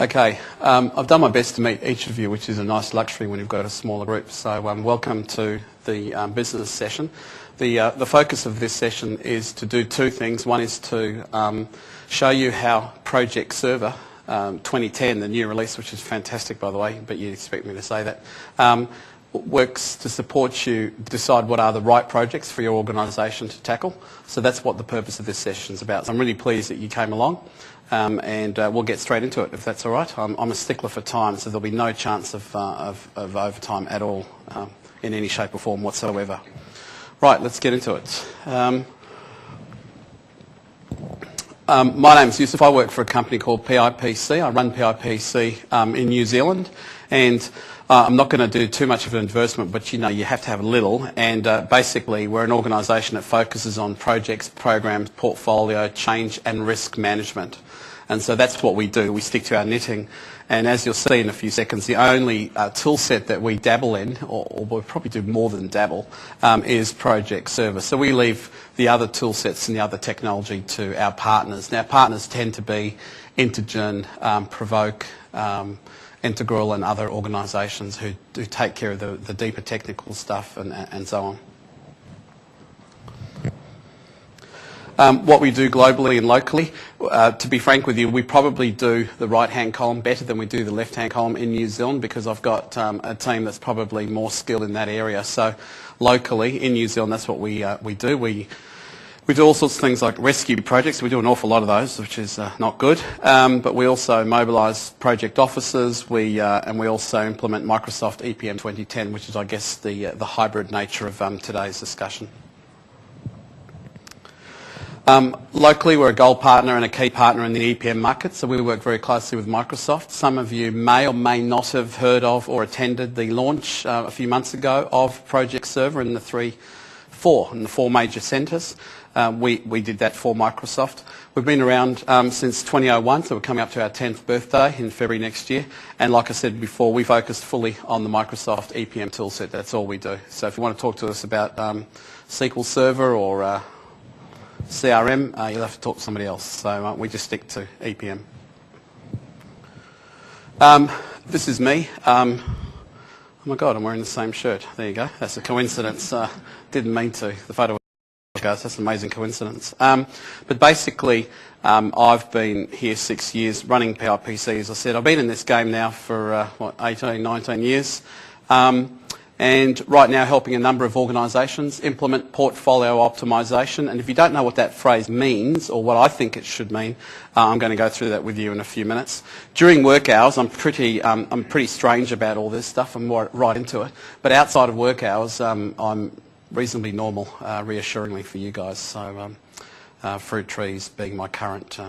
Okay, I've done my best to meet each of you, which is a nice luxury when you've got a smaller group. So welcome to the business session. The focus of this session is to do two things. One is to show you how Project Server 2010, the new release, which is fantastic by the way, but you'd expect me to say that, works to support you decide what are the right projects for your organisation to tackle. So that's what the purpose of this session is about. So I'm really pleased that you came along. And we'll get straight into it, if that's all right. I'm a stickler for time, so there'll be no chance of overtime at all in any shape or form whatsoever. Right, let's get into it. My name's Yusuf. I work for a company called PIPC. I run PIPC in New Zealand, and I'm not going to do too much of an advertisement, but you know you have to have a little. And basically, we're an organisation that focuses on projects, programs, portfolio, change, and risk management. And so that's what we do. We stick to our knitting. And as you'll see in a few seconds, the only tool set that we dabble in, or we'll probably do more than dabble, is Project Server. So we leave the other tool sets and the other technology to our partners. Now, partners tend to be Intergen, Provoke, Integral and other organisations who take care of the deeper technical stuff and so on. What we do globally and locally, to be frank with you, we probably do the right-hand column better than we do the left-hand column in New Zealand because I've got a team that's probably more skilled in that area. So locally in New Zealand, that's what we do. We do all sorts of things like rescue projects. We do an awful lot of those, which is not good. But we also mobilise project officers. And we also implement Microsoft EPM 2010, which is, I guess, the hybrid nature of today's discussion. Locally, we're a gold partner and a key partner in the EPM market, so we work very closely with Microsoft. Some of you may or may not have heard of or attended the launch a few months ago of Project Server in the four major centres. We did that for Microsoft. We've been around since 2001, so we're coming up to our 10th birthday in February next year. And like I said before, we focused fully on the Microsoft EPM toolset. That's all we do. So if you want to talk to us about SQL Server or CRM, you'll have to talk to somebody else. So we just stick to EPM. This is me. Oh my God, I'm wearing the same shirt. There you go. That's a coincidence. Didn't mean to. The photo goes, that's an amazing coincidence. But basically, I've been here 6 years running PIPC, as I said. I've been in this game now for, 18, 19 years. And right now helping a number of organisations implement portfolio optimisation. And if you don't know what that phrase means, or what I think it should mean, I'm going to go through that with you in a few minutes. During work hours, I'm pretty strange about all this stuff. I'm right into it. But outside of work hours, I'm reasonably normal, reassuringly for you guys. So fruit trees being my current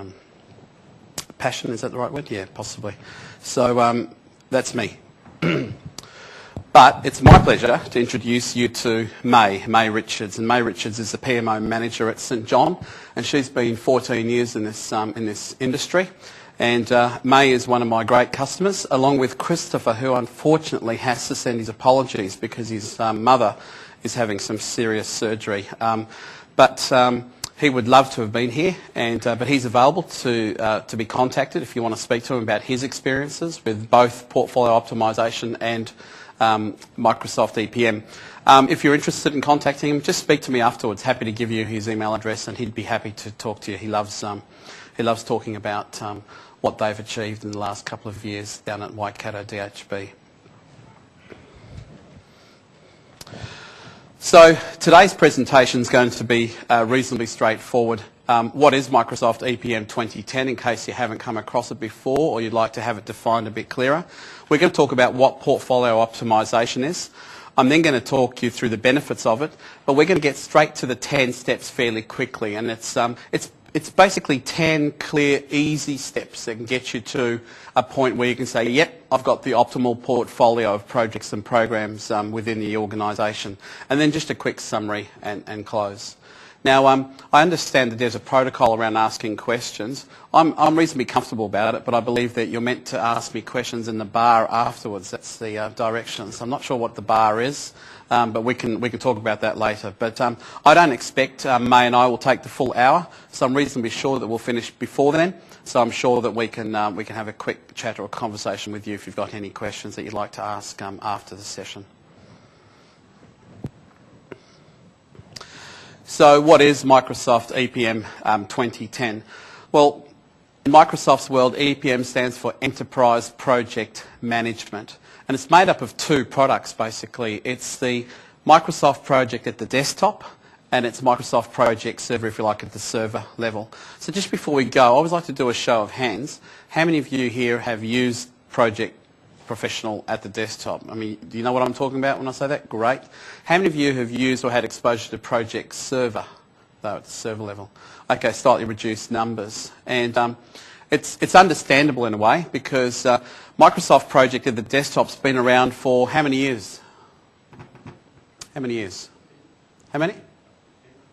passion, is that the right word? Yeah, possibly. So that's me. But it's my pleasure to introduce you to May Richards. And May Richards is the PMO manager at St John, and she's been 14 years in this industry. And May is one of my great customers, along with Christopher, who unfortunately has to send his apologies because his mother is having some serious surgery. But he would love to have been here, but he's available to be contacted if you want to speak to him about his experiences with both portfolio optimisation and Microsoft EPM. If you're interested in contacting him, just speak to me afterwards. Happy to give you his email address, and he'd be happy to talk to you. He loves talking about what they've achieved in the last couple of years down at Waikato DHB. So today's presentation is going to be reasonably straightforward. What is Microsoft EPM 2010 in case you haven't come across it before or you'd like to have it defined a bit clearer. We're going to talk about what portfolio optimisation is. I'm then going to talk you through the benefits of it, but we're going to get straight to the 10 steps fairly quickly, and it's basically 10 clear, easy steps that can get you to a point where you can say, yep, I've got the optimal portfolio of projects and programs within the organisation. And then just a quick summary and close. Now, I understand that there's a protocol around asking questions. I'm reasonably comfortable about it, but I believe that you're meant to ask me questions in the bar afterwards. That's the directions. I'm not sure what the bar is, but we can talk about that later. But I don't expect May and I will take the full hour, so I'm reasonably sure that we'll finish before then. So I'm sure that we can have a quick chat or a conversation with you if you've got any questions that you'd like to ask after the session. So what is Microsoft EPM 2010? Well, in Microsoft's world, EPM stands for Enterprise Project Management. And it's made up of two products, basically. It's the Microsoft Project at the desktop, and it's Microsoft Project Server, if you like, at the server level. So just before we go, I always like to do a show of hands. How many of you here have used Project Professional at the desktop? I mean, do you know what I'm talking about when I say that? Great. How many of you have used or had exposure to Project Server, though, at the server level? Okay, slightly reduced numbers. And it's understandable in a way, because Microsoft Project at the desktop's been around for how many years? How many years? How many?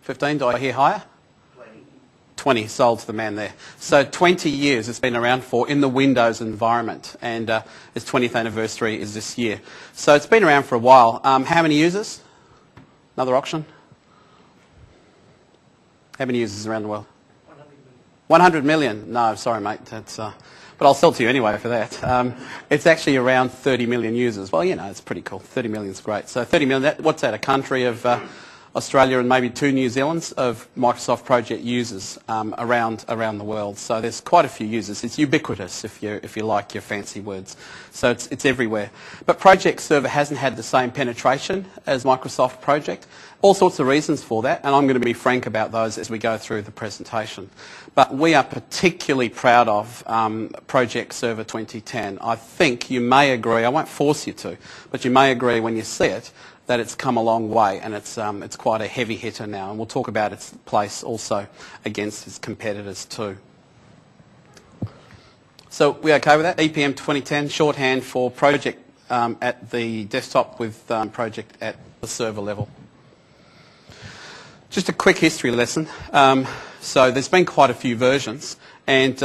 15? Do I hear higher? 20, sold to the man there. So 20 years it's been around for in the Windows environment, and its 20th anniversary is this year. So it's been around for a while. How many users? Another auction? How many users around the world? 100 million. No, sorry, mate. That's, but I'll sell to you anyway for that. It's actually around 30 million users. Well, you know, it's pretty cool. 30 million is great. So 30 million, what's that, a country of Australia and maybe 2 New Zealands of Microsoft Project users around the world. So there's quite a few users. It's ubiquitous, if you like your fancy words. So it's everywhere. But Project Server hasn't had the same penetration as Microsoft Project. All sorts of reasons for that, and I'm going to be frank about those as we go through the presentation. But we are particularly proud of Project Server 2010. I think you may agree, I won't force you to, but you may agree when you see it, that it's come a long way, and it's quite a heavy hitter now, and we'll talk about its place also against its competitors too. So we okay with that? EPM 2010, shorthand for project at the desktop with project at the server level. Just a quick history lesson. So there's been quite a few versions, and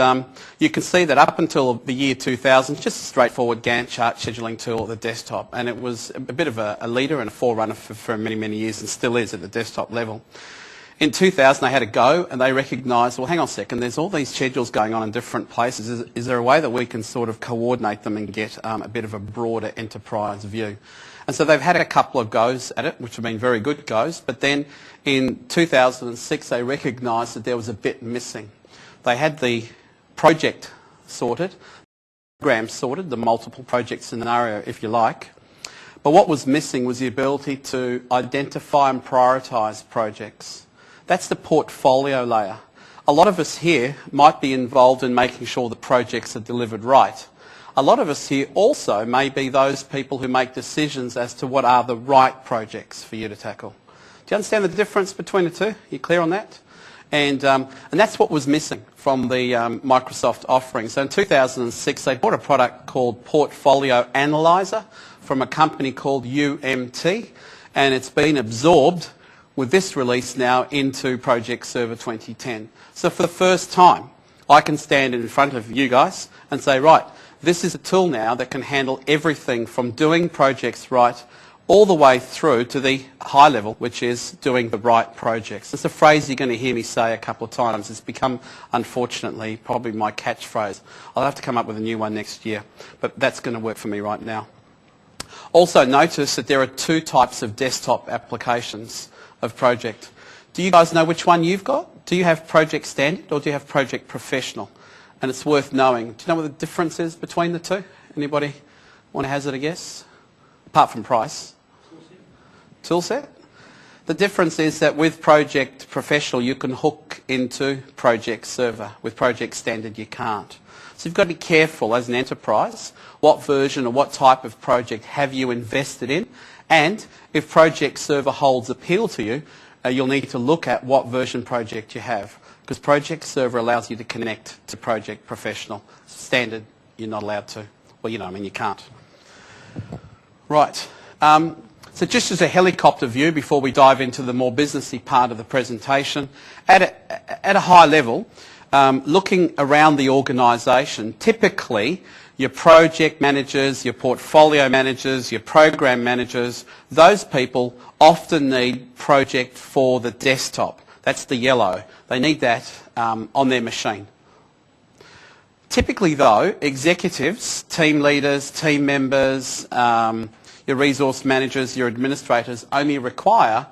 you can see that up until the year 2000, just a straightforward Gantt chart scheduling tool at the desktop, and it was a bit of a leader and a forerunner for many, many years, and still is at the desktop level. In 2000, they had a go, and they recognised, well, hang on a second, there's all these schedules going on in different places. Is there a way that we can sort of coordinate them and get a bit of a broader enterprise view? And so they've had a couple of goes at it, which have been very good goes, but then in 2006 they recognised that there was a bit missing. They had the project sorted, the program sorted, the multiple project scenario, if you like, but what was missing was the ability to identify and prioritise projects. That's the portfolio layer. A lot of us here might be involved in making sure the projects are delivered right. A lot of us here also may be those people who make decisions as to what are the right projects for you to tackle. Do you understand the difference between the two? Are you clear on that? And that's what was missing from the Microsoft offering. So in 2006, they bought a product called Portfolio Analyzer from a company called UMT, and it's been absorbed with this release now into Project Server 2010. So for the first time, I can stand in front of you guys and say, right, this is a tool now that can handle everything from doing projects right all the way through to the high level, which is doing the right projects. It's a phrase you're going to hear me say a couple of times. It's become, unfortunately, probably my catchphrase. I'll have to come up with a new one next year, but that's going to work for me right now. Also notice that there are two types of desktop applications of Project. Do you guys know which one you've got? Do you have Project Standard or do you have Project Professional? And it's worth knowing. Do you know what the difference is between the two? Anybody want to hazard a guess? Apart from price. Toolset? The difference is that with Project Professional you can hook into Project Server. With Project Standard you can't. So you've got to be careful as an enterprise what version or what type of project have you invested in, and if Project Server holds appeal to you, you'll need to look at what version project you have, because Project Server allows you to connect to Project Professional. Standard, you're not allowed to. Well, you know, I mean, you can't. Right. So just as a helicopter view before we dive into the more businessy part of the presentation, at a high level, looking around the organisation, typically your project managers, your portfolio managers, your program managers, those people often need project for the desktop. That's the yellow. They need that on their machine. Typically though, executives, team leaders, team members, your resource managers, your administrators only require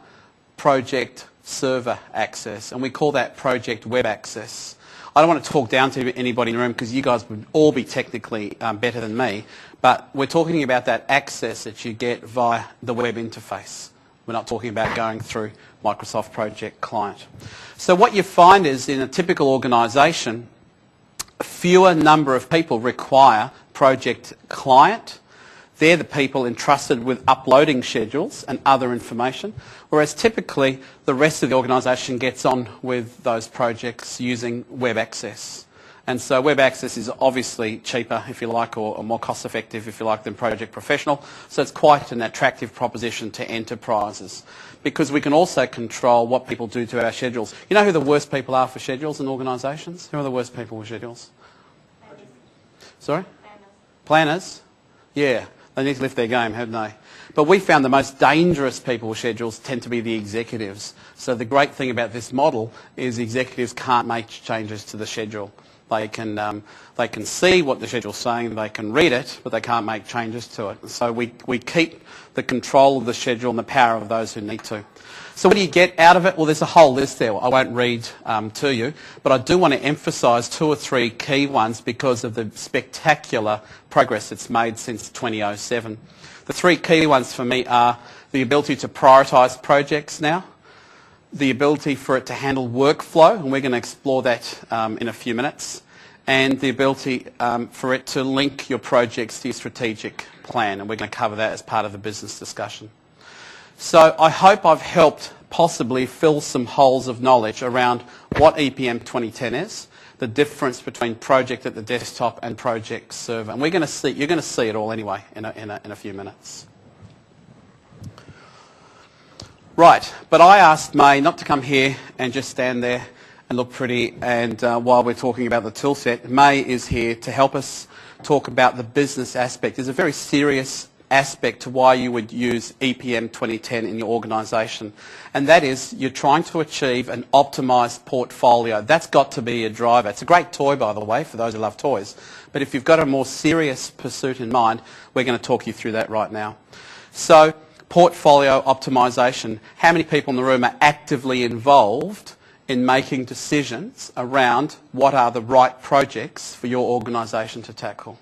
project server access, and we call that project web access. I don't want to talk down to anybody in the room because you guys would all be technically better than me, but we're talking about that access that you get via the web interface. We're not talking about going through Microsoft Project Client. So what you find is in a typical organisation, a fewer number of people require Project Client. They're the people entrusted with uploading schedules and other information, whereas typically the rest of the organisation gets on with those projects using web access. And so web access is obviously cheaper, if you like, or more cost effective, if you like, than Project Professional. So it's quite an attractive proposition to enterprises because we can also control what people do to our schedules. You know who the worst people are for schedules in organisations? Who are the worst people with schedules? Sorry? Planners. Yeah. They need to lift their game, haven't they? But we found the most dangerous people with schedules tend to be the executives. So the great thing about this model is executives can't make changes to the schedule. They can see what the schedule's saying, they can read it, but they can't make changes to it. So we keep the control of the schedule and the power of those who need to. So what do you get out of it? Well, there's a whole list there. I won't read to you, but I do want to emphasise 2 or 3 key ones because of the spectacular progress that's made since 2007. The 3 key ones for me are the ability to prioritise projects now, the ability for it to handle workflow, and we're going to explore that in a few minutes, and the ability for it to link your projects to your strategic plan, and we're going to cover that as part of the business discussion. So I hope I've helped possibly fill some holes of knowledge around what EPM 2010 is, the difference between project at the desktop and project server, and you're going to see it all anyway in a few minutes. Right, but I asked May not to come here and just stand there and look pretty, and while we're talking about the tool set, May is here to help us talk about the business aspect. There's a very serious aspect to why you would use EPM 2010 in your organisation, and that is you're trying to achieve an optimised portfolio. That's got to be a driver. It's a great toy, by the way, for those who love toys, but if you've got a more serious pursuit in mind, we're going to talk you through that right now. So, portfolio optimisation. How many people in the room are actively involved in making decisions around what are the right projects for your organisation to tackle?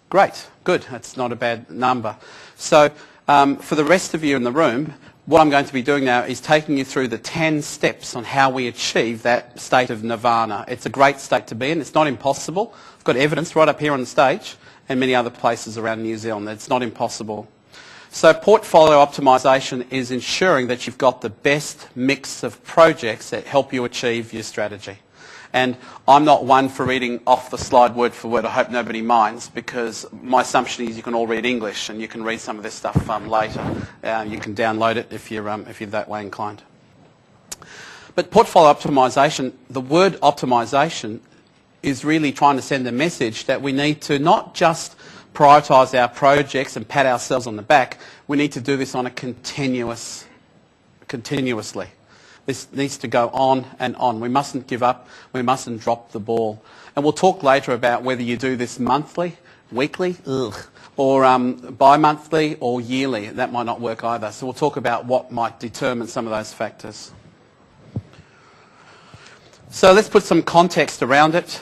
Great, good, that's not a bad number. So for the rest of you in the room, what I'm going to be doing now is taking you through the 10 steps on how we achieve that state of nirvana. It's a great state to be in, it's not impossible. I've got evidence right up here on the stage and many other places around New Zealand that it's not impossible. So portfolio optimisation is ensuring that you've got the best mix of projects that help you achieve your strategy. And I'm not one for reading off the slide word for word. I hope nobody minds, because my assumption is you can all read English and you can read some of this stuff later. You can download it if you're that way inclined. But portfolio optimisation, the word optimisation is really trying to send a message that we need to not just prioritise our projects and pat ourselves on the back. We need to do this on a continuously. This needs to go on and on. We mustn't give up. We mustn't drop the ball. And we'll talk later about whether you do this monthly, weekly, or bi-monthly or yearly. That might not work either. So we'll talk about what might determine some of those factors. So let's put some context around it.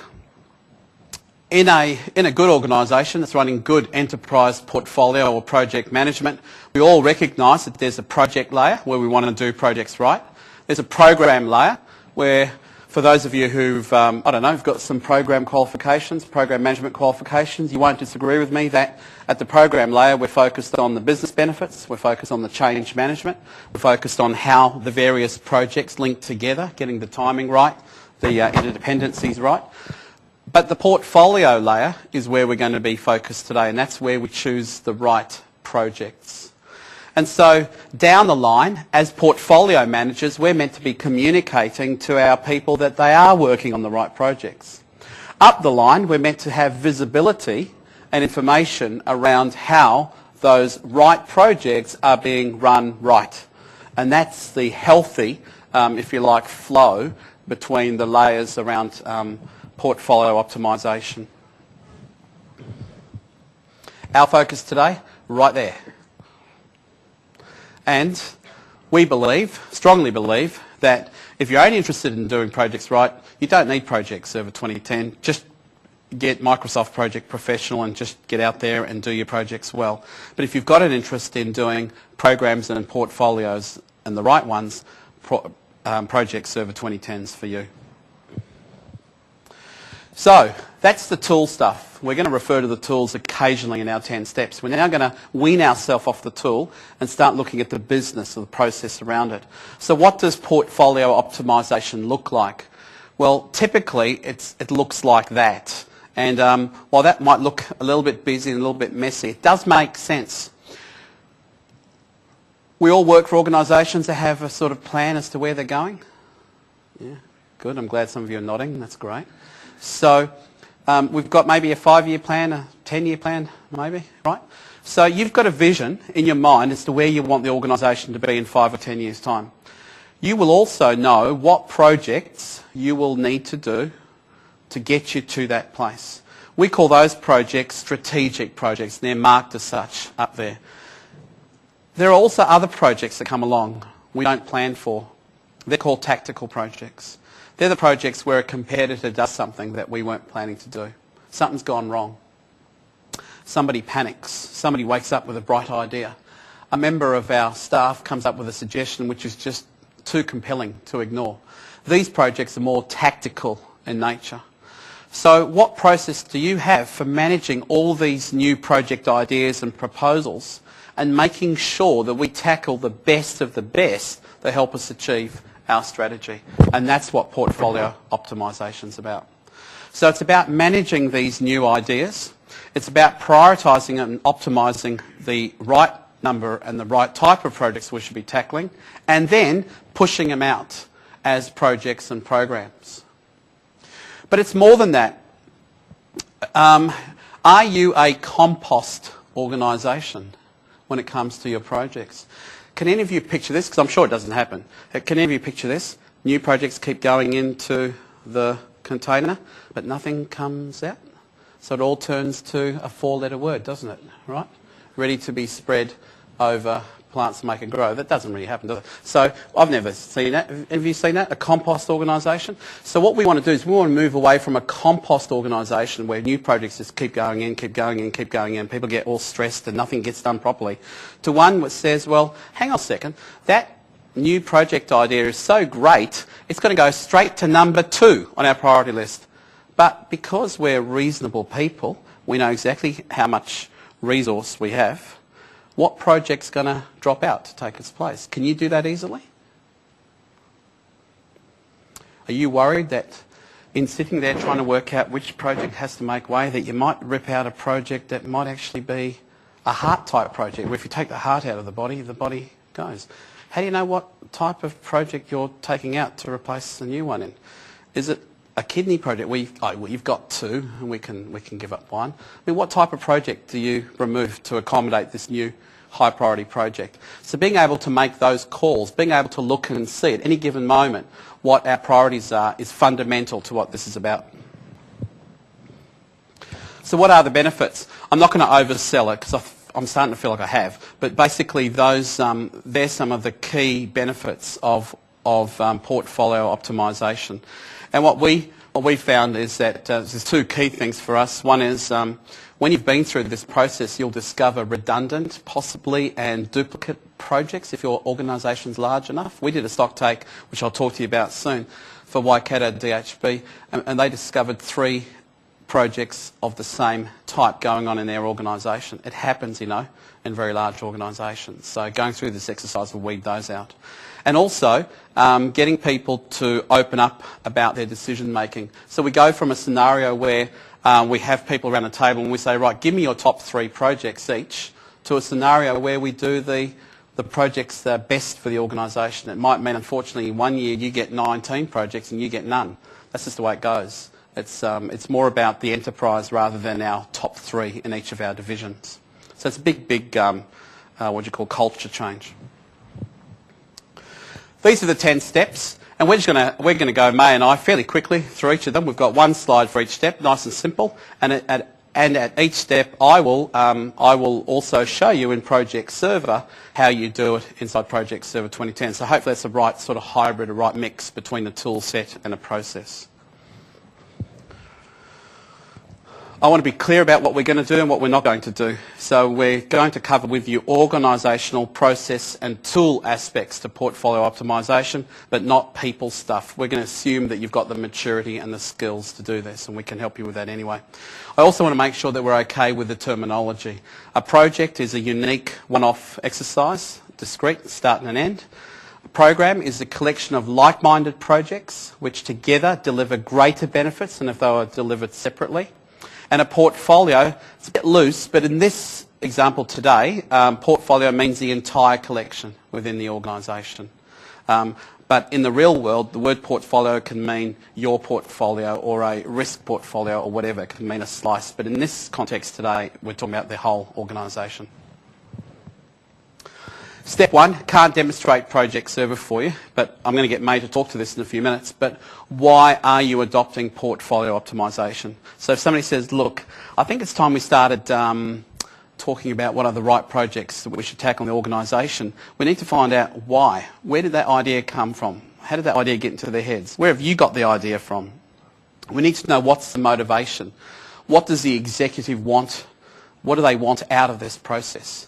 In a good organisation that's running good enterprise portfolio or project management, we all recognise that there's a project layer where we want to do projects right. There's a program layer where, for those of you who've, who've got some program qualifications, program management qualifications, you won't disagree with me that at the program layer we're focused on the business benefits, we're focused on the change management, we're focused on how the various projects link together, getting the timing right, the interdependencies right. But the portfolio layer is where we're going to be focused today, and that's where we choose the right projects. And so down the line, as portfolio managers, we're meant to be communicating to our people that they are working on the right projects. Up the line, we're meant to have visibility and information around how those right projects are being run right. And that's the healthy, if you like, flow between the layers around portfolio optimisation. Our focus today, right there. And we believe, strongly believe, that if you're only interested in doing projects right, you don't need Project Server 2010. Just get Microsoft Project Professional and just get out there and do your projects well. But if you've got an interest in doing programs and portfolios and the right ones, Project Server 2010's for you. So that's the tool stuff. We're going to refer to the tools occasionally in our 10 steps. We're now going to wean ourselves off the tool and start looking at the business or the process around it. So what does portfolio optimisation look like? Well, typically it looks like that. And while that might look a little bit busy and a little bit messy, it does make sense. We all work for organisations that have a sort of plan as to where they're going. Yeah, good. I'm glad some of you are nodding. That's great. So we've got maybe a 5-year plan, a 10-year plan, maybe, right? So you've got a vision in your mind as to where you want the organisation to be in 5 or 10 years' time. You will also know what projects you will need to do to get you to that place. We call those projects strategic projects, and they're marked as such up there. There are also other projects that come along we don't plan for. They're called tactical projects. They're the projects where a competitor does something that we weren't planning to do. Something's gone wrong. Somebody panics. Somebody wakes up with a bright idea. A member of our staff comes up with a suggestion which is just too compelling to ignore. These projects are more tactical in nature. So what process do you have for managing all these new project ideas and proposals and making sure that we tackle the best of the best that help us achieve our strategy? And that's what portfolio optimisation is about. So it's about managing these new ideas. It's about prioritising and optimising the right number and the right type of projects we should be tackling, and then pushing them out as projects and programs. But it's more than that. Are you a compost organisation when it comes to your projects? Can any of you picture this? Because I'm sure it doesn't happen. Can any of you picture this? New projects keep going into the container, but nothing comes out. So it all turns to a 4-letter word, doesn't it? Right? Ready to be spread over plants to make it grow. That doesn't really happen, does it? So I've never seen that. Have you seen that? A compost organisation? So what we want to do is we want to move away from a compost organisation where new projects just keep going in, keep going in, keep going in. People get all stressed and nothing gets done properly. To one which says, well, hang on a second, that new project idea is so great, it's going to go straight to number 2 on our priority list. But because we're reasonable people, we know exactly how much resource we have. What project's going to drop out to take its place? Can you do that easily? Are you worried that in sitting there trying to work out which project has to make way, that you might rip out a project that might actually be a heart-type project, where if you take the heart out of the body goes? How do you know what type of project you're taking out to replace the new one in? Is it a kidney project where you've got 2 and we can give up 1? I mean, what type of project do you remove to accommodate this new high priority project? So being able to make those calls, being able to look and see at any given moment what our priorities are, is fundamental to what this is about. So what are the benefits? I'm not going to oversell it because I'm starting to feel like I have, but basically those they're some of the key benefits of portfolio optimisation. And what we found is that there's 2 key things for us. One is when you've been through this process, you'll discover redundant, possibly, and duplicate projects if your organisation's large enough. We did a stock take, which I'll talk to you about soon, for Waikato DHB, and they discovered 3 projects of the same type going on in their organisation. It happens, you know, in very large organisations. So going through this exercise will weed those out. And also getting people to open up about their decision making. So we go from a scenario where we have people around the table and we say, right, give me your top 3 projects each, to a scenario where we do the projects that are best for the organisation. It might mean, unfortunately, one year you get 19 projects and you get none. That's just the way it goes. It's more about the enterprise rather than our top 3 in each of our divisions. So it's a big, culture change. These are the 10 steps, And we're going to go, May and I, fairly quickly through each of them. We've got one slide for each step, nice and simple. And at each step, I will also show you in Project Server how you do it inside Project Server 2010. So hopefully that's the right sort of hybrid, a right mix between a tool set and a process. I want to be clear about what we're going to do and what we're not going to do. So we're going to cover with you organisational, process and tool aspects to portfolio optimisation, but not people stuff. We're going to assume that you've got the maturity and the skills to do this, and we can help you with that anyway. I also want to make sure that we're okay with the terminology. A project is a unique one-off exercise, discrete, start and an end. A program is a collection of like-minded projects which together deliver greater benefits than if they were delivered separately. And a portfolio, it's a bit loose, but in this example today, portfolio means the entire collection within the organisation. But in the real world, the word portfolio can mean your portfolio or a risk portfolio or whatever. It can mean a slice. But in this context today, we're talking about the whole organisation. Step one, can't demonstrate Project Server for you, but I'm going to get May to talk to this in a few minutes. But why are you adopting portfolio optimisation? So if somebody says, look, I think it's time we started talking about what are the right projects that we should tackle in the organisation, we need to find out why. Where did that idea come from? How did that idea get into their heads? Where have you got the idea from? We need to know what's the motivation. What does the executive want? What do they want out of this process?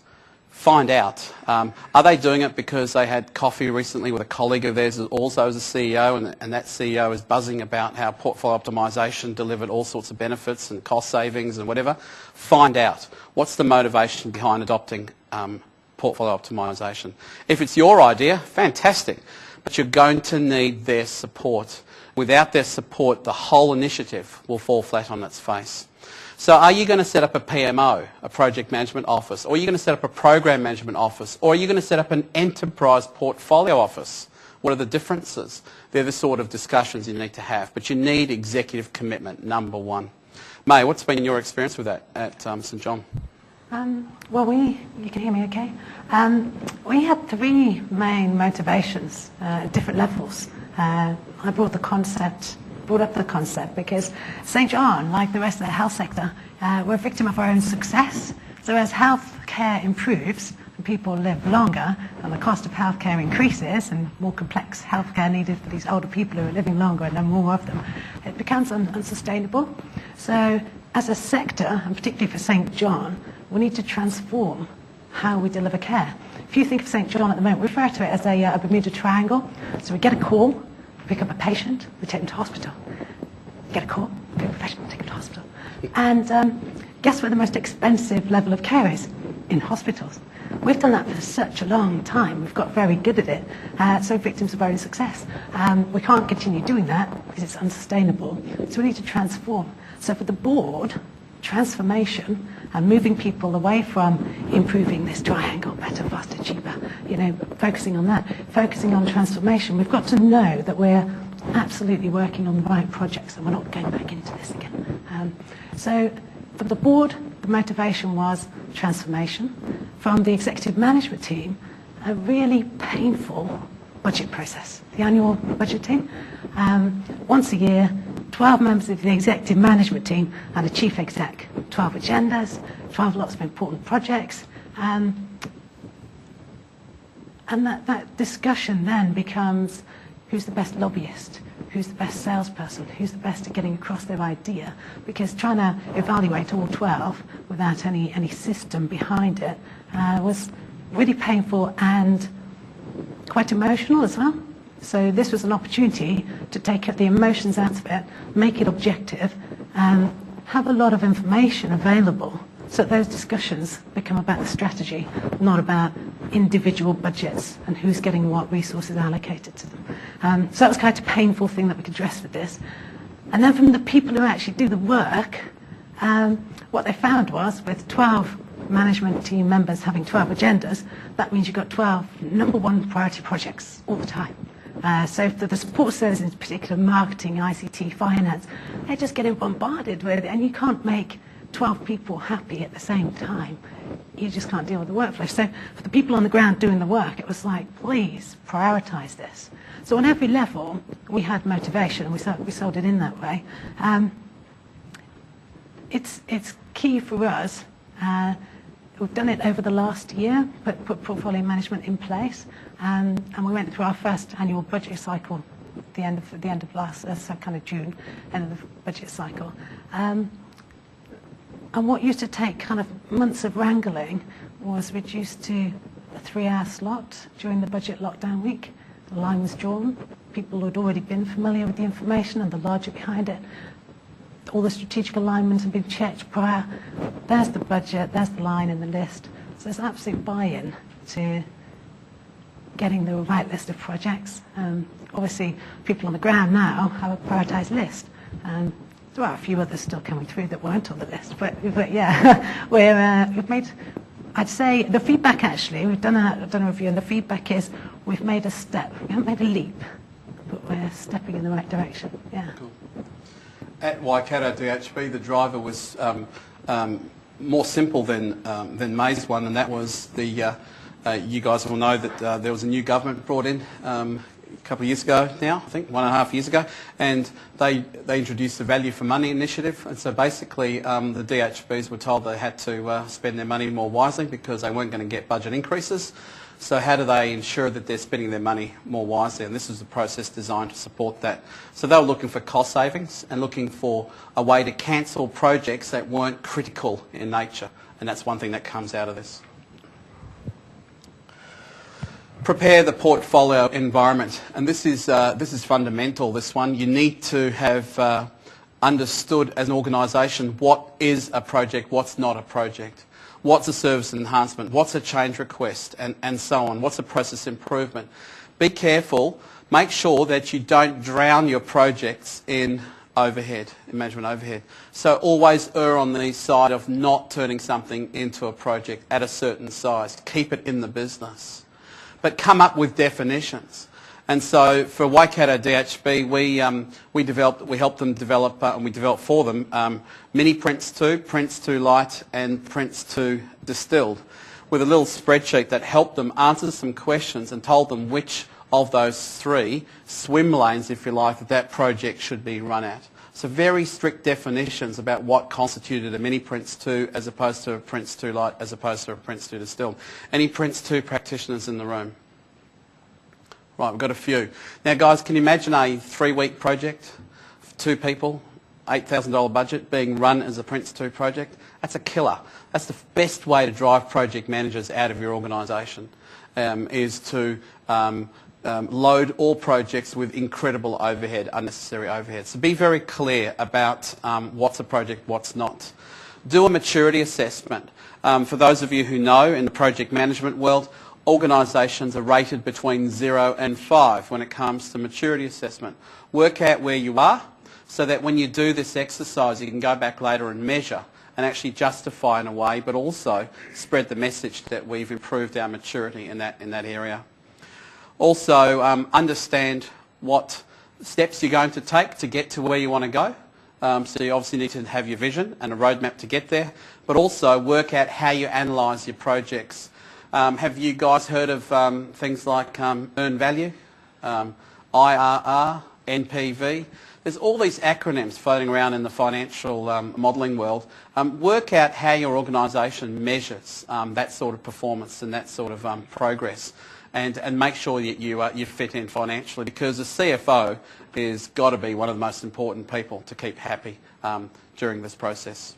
Find out. Are they doing it because they had coffee recently with a colleague of theirs who also is a CEO, and that CEO is buzzing about how portfolio optimisation delivered all sorts of benefits and cost savings and whatever? Find out. What's the motivation behind adopting portfolio optimisation? If it's your idea, fantastic, but you're going to need their support. Without their support, the whole initiative will fall flat on its face. So are you going to set up a PMO, a project management office, or are you going to set up a program management office, or are you going to set up an enterprise portfolio office? What are the differences? They're the sort of discussions you need to have, but you need executive commitment, number one. May, what's been your experience with that at St John? Well, you can hear me okay? We had three main motivations at different levels. I brought up the concept because St John, like the rest of the health sector, we're a victim of our own success. So as healthcare improves and people live longer and the cost of healthcare increases and more complex healthcare needed for these older people who are living longer and there are more of them, it becomes unsustainable. So as a sector, and particularly for St John, we need to transform how we deliver care. If you think of St John at the moment, we refer to it as a Bermuda Triangle. So we get a call, pick up a patient, we take them to hospital. Get a call, pick up a patient, take them to hospital. And guess where the most expensive level of care is? In hospitals. We've done that for such a long time. We've got very good at it. So victims of our own success. We can't continue doing that because it's unsustainable. So we need to transform. So for the board, transformation and moving people away from improving this triangle, better, faster, cheaper, focusing on that, focusing on transformation. We've got to know that we're absolutely working on the right projects and we're not going back into this again. So for the board, the motivation was transformation. From the executive management team, a really painful budget process, the annual budgeting. Once a year, 12 members of the executive management team and a chief exec, 12 agendas, 12 lots of important projects. And that discussion then becomes who's the best lobbyist, who's the best salesperson, who's the best at getting across their idea. Because trying to evaluate all 12 without any system behind it was really painful and quite emotional as well. So this was an opportunity to take the emotions out of it, make it objective, and have a lot of information available so that those discussions become about the strategy, not about individual budgets and who's getting what resources allocated to them. So that was quite a painful thing that we could address with this. And then from the people who actually do the work, what they found was with 12 management team members having 12 agendas, that means you've got 12 number one priority projects all the time. So for the support services, in particular marketing, ICT, finance, they're just getting bombarded with it, and you can't make 12 people happy at the same time, you just can't deal with the workflow. So for the people on the ground doing the work, it was like, please prioritise this. So on every level, we had motivation, and we sold it in that way. It's key for us. We've done it over the last year, put portfolio management in place, and we went through our first annual budget cycle at the end of last, so kind of June, end of the budget cycle. And what used to take kind of months of wrangling was reduced to a 3-hour slot during the budget lockdown week. The line was drawn. People had already been familiar with the information and the logic behind it. All the strategic alignments have been checked prior. There's the budget, there's the line in the list. So there's absolute buy-in to getting the right list of projects. Obviously, people on the ground now have a prioritised list. There are a few others still coming through that weren't on the list, but yeah, we've made, I'd say, the feedback actually, we've done a review, and the feedback is we've made a step. We haven't made a leap, but we're stepping in the right direction, yeah. Cool. At Waikato DHB, the driver was more simple than May's one, and that was you guys will know that there was a new government brought in a couple of years ago now, I think 1.5 years ago, and they introduced the value for money initiative. And so basically the DHBs were told they had to spend their money more wisely because they weren't going to get budget increases. So how do they ensure that they're spending their money more wisely? And this is a process designed to support that. So they were looking for cost savings and looking for a way to cancel projects that weren't critical in nature. And that's one thing that comes out of this. Prepare the portfolio environment, and this is fundamental. This one, you need to have understood as an organisation what is a project, what's not a project, what's a service enhancement, what's a change request, and so on. What's a process improvement? Be careful. Make sure that you don't drown your projects in overhead, in management overhead. So always err on the side of not turning something into a project at a certain size. Keep it in the business. But come up with definitions. And so for Waikato DHB, we helped them develop, and we developed for them, mini prints 2, prints 2 light, and prints 2 distilled, with a little spreadsheet that helped them answer some questions and told them which of those 3 swim lanes, if you like, that project should be run at. So very strict definitions about what constituted a mini Prints 2 as opposed to a Prints 2 light as opposed to a Prints 2 distilled. Any Prints 2 practitioners in the room? Right, we've got a few. Now guys, can you imagine a 3-week project, 2 people, $8,000 budget being run as a Prints 2 project? That's a killer. That's the best way to drive project managers out of your organisation, is to load all projects with incredible overhead, unnecessary overhead. So be very clear about what's a project, what's not. Do a maturity assessment. For those of you who know, in the project management world, organisations are rated between 0 and 5 when it comes to maturity assessment. Work out where you are so that when you do this exercise, you can go back later and measure and actually justify in a way, but also spread the message that we've improved our maturity in that area. Also, understand what steps you're going to take to get to where you want to go. So you obviously need to have your vision and a roadmap to get there, but also work out how you analyse your projects. Have you guys heard of things like earned value, IRR, NPV? There's all these acronyms floating around in the financial modelling world. Work out how your organisation measures that sort of performance and that sort of progress. And make sure that you fit in financially, because the CFO is got to be one of the most important people to keep happy during this process.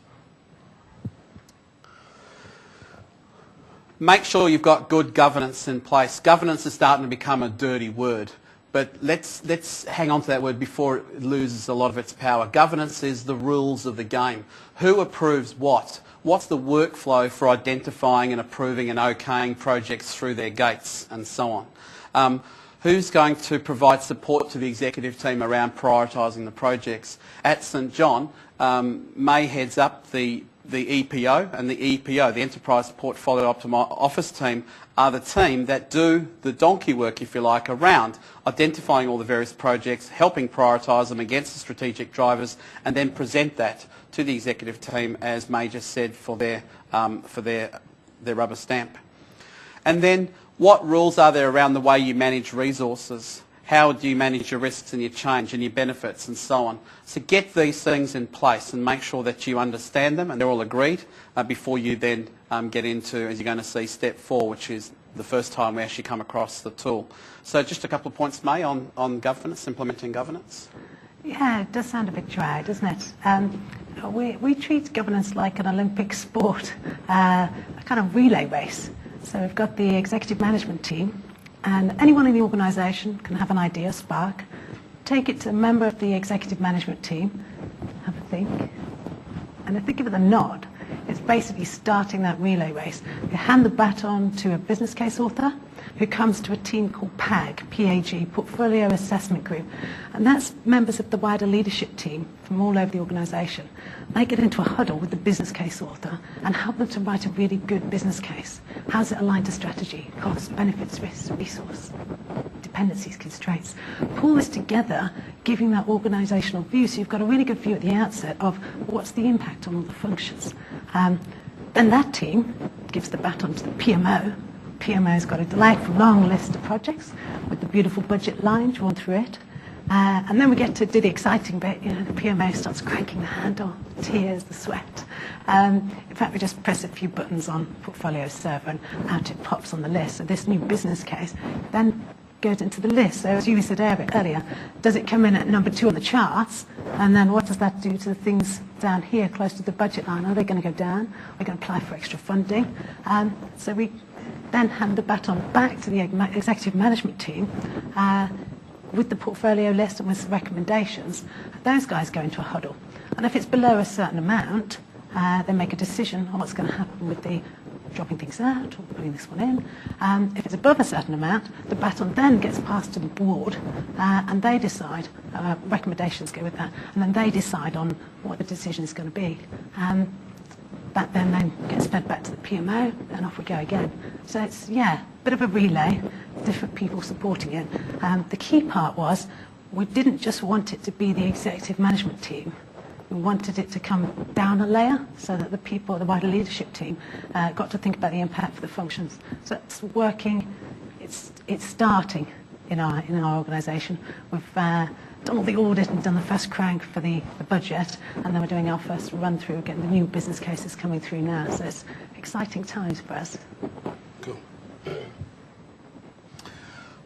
Make sure you've got good governance in place. Governance is starting to become a dirty word, but let's hang on to that word before it loses a lot of its power. Governance is the rules of the game. Who approves what? What's the workflow for identifying and approving and okaying projects through their gates and so on? Who's going to provide support to the executive team around prioritising the projects? At St John, May heads up the the EPO, and the EPO, the Enterprise Portfolio Office team, are the team that do the donkey work, if you like, around identifying all the various projects, helping prioritise them against the strategic drivers, and then present that to the executive team, as May just said, for their rubber stamp. And then, what rules are there around the way you manage resources? How do you manage your risks and your change and your benefits and so on? So get these things in place and make sure that you understand them and they're all agreed before you then get into, as you're going to see, step 4, which is the first time we actually come across the tool. So just a couple of points, May, on governance, implementing governance. Yeah, it does sound a bit dry, doesn't it? We treat governance like an Olympic sport, a kind of relay race. So we've got the executive management team, and anyone in the organisation can have an idea, spark, take it to a member of the executive management team, have a think, and if they give it a nod, it's basically starting that relay race. You hand the baton to a business case author who comes to a team called PAG, P-A-G, Portfolio Assessment Group, and that's members of the wider leadership team from all over the organisation. They get into a huddle with the business case author and help them to write a really good business case. How's it aligned to strategy, costs, benefits, risks, resource, dependencies, constraints? Pull this together, giving that organisational view, so you've got a really good view at the outset of what's the impact on all the functions. Then that team gives the baton to the PMO. PMO's got a delightful long list of projects with the beautiful budget line drawn through it. And then we get to do the exciting bit. You know, the PMO starts cranking the handle, the tears, the sweat. In fact, we just press a few buttons on Portfolio Server and out it pops on the list. So this new business case then goes into the list. So as you said earlier, does it come in at number 2 on the charts? And then what does that do to the things down here close to the budget line? Are they going to go down? Are we going to apply for extra funding? So we then hand the baton back to the executive management team with the portfolio list and with some recommendations. Those guys go into a huddle. And if it's below a certain amount, they make a decision on what's going to happen with the dropping things out or putting this one in. If it's above a certain amount, the baton then gets passed to the board and they decide, recommendations go with that, and then they decide on what the decision is going to be. That then gets fed back to the PMO, and off we go again. So it's, yeah, a bit of a relay, different people supporting it. The key part was we didn't just want it to be the executive management team. We wanted it to come down a layer so that the people, the wider leadership team, got to think about the impact for the functions. So it's working, it's starting in our organisation. We've done all the audit and done the first crank for the budget, and then we're doing our first run through, getting the new business cases coming through now. So it's exciting times for us. Cool.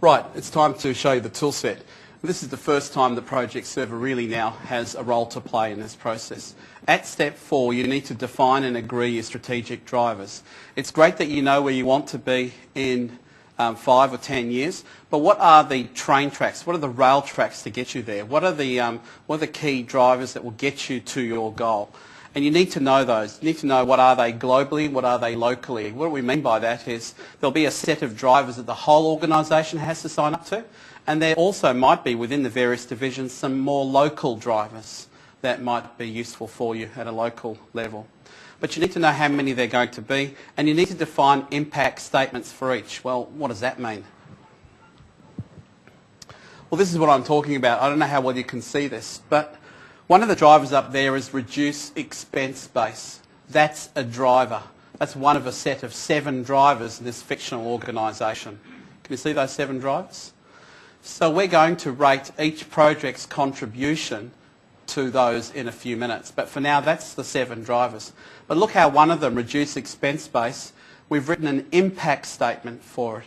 Right, it's time to show you the tool set. This is the first time the project server really now has a role to play in this process. At step 4, you need to define and agree your strategic drivers. It's great that you know where you want to be in 5 or 10 years, but what are the train tracks? What are the rail tracks to get you there? What are the key drivers that will get you to your goal? And you need to know those. You need to know what are they globally, what are they locally. What we mean by that is there'll be a set of drivers that the whole organisation has to sign up to, and there also might be within the various divisions some more local drivers that might be useful for you at a local level. But you need to know how many they're going to be, and you need to define impact statements for each. Well, what does that mean? Well, this is what I'm talking about. I don't know how well you can see this, but one of the drivers up there is reduce expense base. That's a driver. That's one of a set of 7 drivers in this fictional organisation. Can you see those 7 drivers? So we're going to rate each project's contribution to those in a few minutes. But for now, that's the 7 drivers. But look how one of them, reduce expense base, we've written an impact statement for it.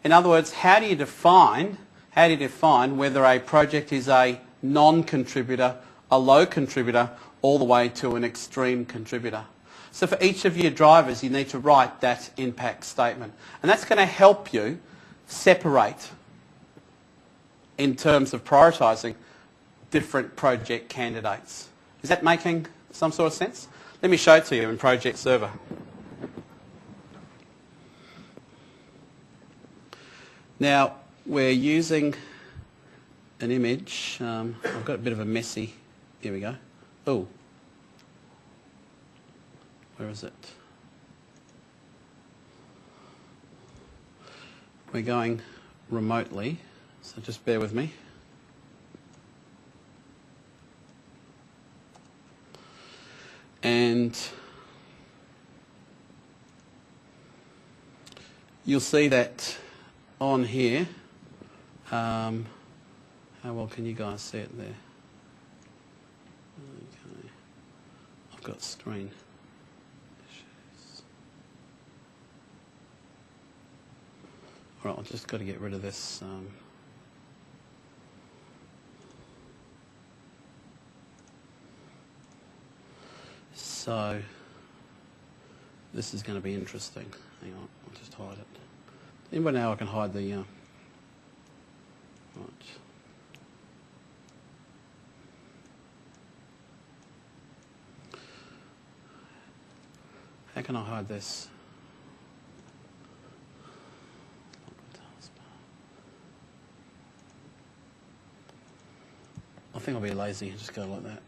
In other words, how do you define whether a project is a non-contributor, a low contributor, all the way to an extreme contributor? So for each of your drivers, you need to write that impact statement. And that's going to help you separate, in terms of prioritising, different project candidates. Is that making some sort of sense? Let me show it to you in Project Server. Now, we're using an image. I've got a bit of a messy... Here we go. Oh. Where is it? We're going remotely, so just bear with me. And you'll see that on here, how well can you guys see it there? Okay. I've got screen issues. All right, I've just got to get rid of this. So this is going to be interesting. Hang on, I'll just hide it. Anybody know I can hide the... right. How can I hide this? I think I'll be lazy and just go like that.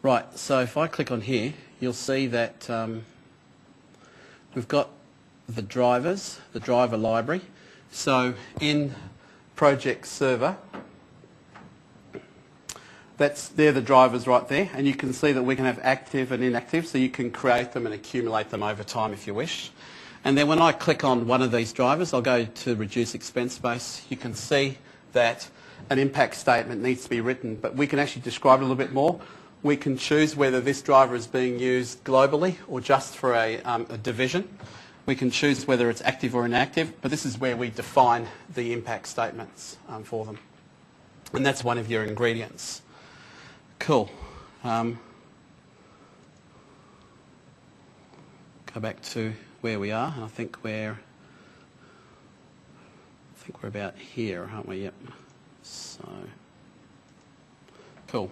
Right, so if I click on here, you'll see that we've got the drivers, the driver library. So in Project Server, they're the drivers right there, and you can see that we can have active and inactive, so you can create them and accumulate them over time if you wish. And then when I click on one of these drivers, I'll go to reduce expense base. You can see that an impact statement needs to be written, but we can actually describe it a little bit more. We can choose whether this driver is being used globally or just for a division. We can choose whether it's active or inactive, but this is where we define the impact statements for them. And that's one of your ingredients. Cool. Go back to where we are, and I think we're about here, aren't we? Yep. So, cool.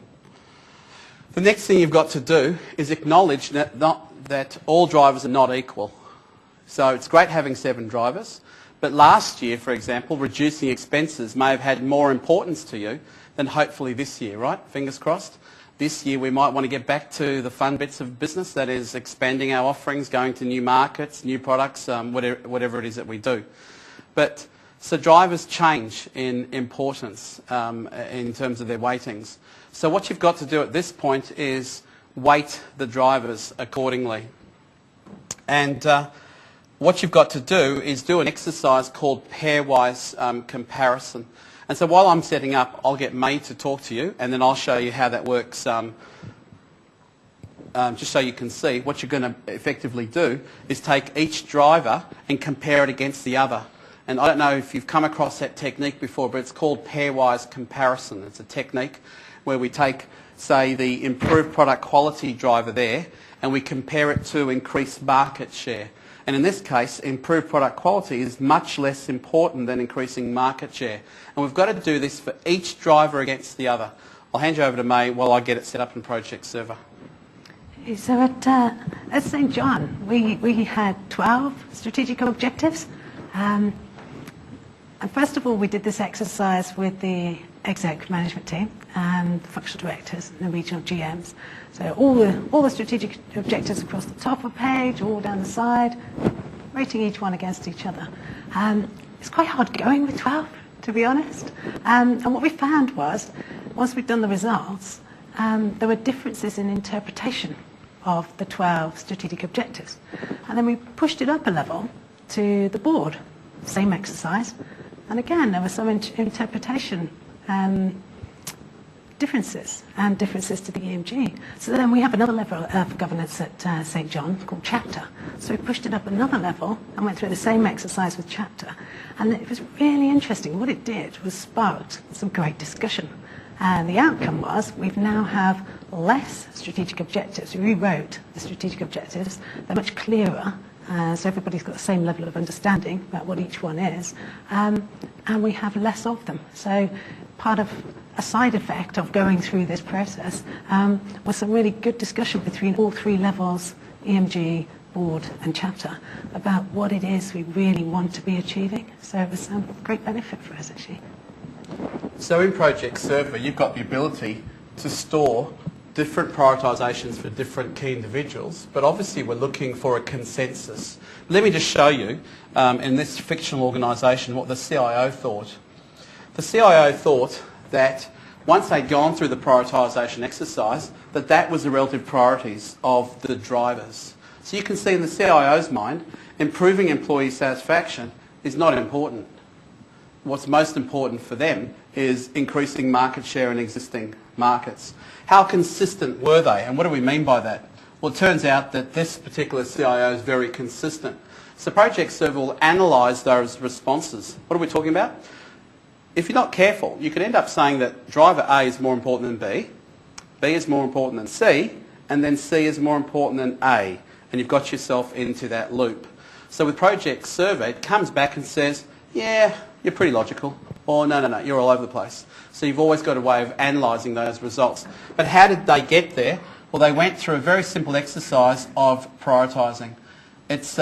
The next thing you've got to do is acknowledge that all drivers are not equal. So it's great having 7 drivers, but last year, for example, reducing expenses may have had more importance to you than hopefully this year, right? Fingers crossed. This year we might want to get back to the fun bits of business, that is expanding our offerings, going to new markets, new products, whatever it is that we do. But so drivers change in importance in terms of their weightings. So what you've got to do at this point is weight the drivers accordingly. And what you've got to do is do an exercise called pairwise comparison. And so while I'm setting up, I'll get May to talk to you, and then I'll show you how that works, just so you can see. What you're going to effectively do is take each driver and compare it against the other. And I don't know if you've come across that technique before, but it's called pairwise comparison. It's a technique where we take, say, the improved product quality driver there, and we compare it to increased market share. And in this case, improved product quality is much less important than increasing market share. And we've got to do this for each driver against the other. I'll hand you over to May while I get it set up in Project Server. So at St. John, we had 12 strategic objectives. And first of all, we did this exercise with the exec management team and the functional directors and the regional GMs. So all the strategic objectives across the top of the page, all down the side, rating each one against each other. It's quite hard going with 12, to be honest. And what we found was, once we'd done the results, there were differences in interpretation of the 12 strategic objectives. And then we pushed it up a level to the board, same exercise. And again, there was some interpretation differences and differences to the EMG. So then we have another level of governance at St. John called chapter. So we pushed it up another level and went through the same exercise with chapter. And it was really interesting. What it did was sparked some great discussion. And the outcome was we now have less strategic objectives. We rewrote the strategic objectives. They're much clearer. So everybody's got the same level of understanding about what each one is. And we have less of them. So part of a side effect of going through this process was some really good discussion between all 3 levels, EMG, board and chapter, about what it is we really want to be achieving. So it was a great benefit for us, actually. So in Project Server, you've got the ability to store different prioritisations for different key individuals, but obviously we're looking for a consensus. Let me just show you, in this fictional organisation, what the CIO thought. The CIO thought that once they'd gone through the prioritisation exercise, that was the relative priorities of the drivers. So you can see in the CIO's mind, improving employee satisfaction is not important. What's most important for them is increasing market share in existing markets. How consistent were they? And what do we mean by that? Well, it turns out that this particular CIO is very consistent. So Project Server will analyse those responses. What are we talking about? If you're not careful, you could end up saying that driver A is more important than B is more important than C, and then C is more important than A. And you've got yourself into that loop. So with Project Server, it comes back and says, yeah, you're pretty logical, or no, you're all over the place. So you've always got a way of analysing those results. But how did they get there? Well, they went through a very simple exercise of prioritising. It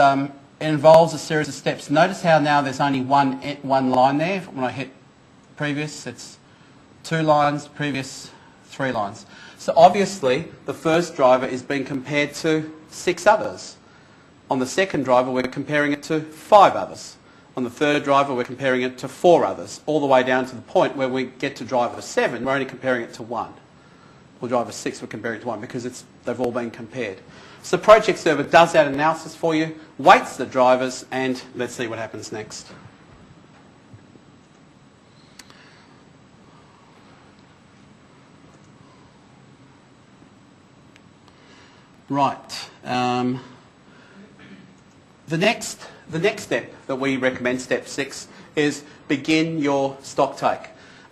involves a series of steps. Notice how now there's only one line there. When I hit previous, it's 2 lines, previous 3 lines. So obviously, the first driver is being compared to 6 others. On the second driver, we're comparing it to 5 others. On the third driver, we're comparing it to 4 others, all the way down to the point where we get to driver 7, we're only comparing it to 1. Or driver 6, we're comparing it to 1 because they've all been compared. So Project Server does that analysis for you, weights the drivers, and let's see what happens next. Right. The next step that we recommend, step 6, is begin your stock take.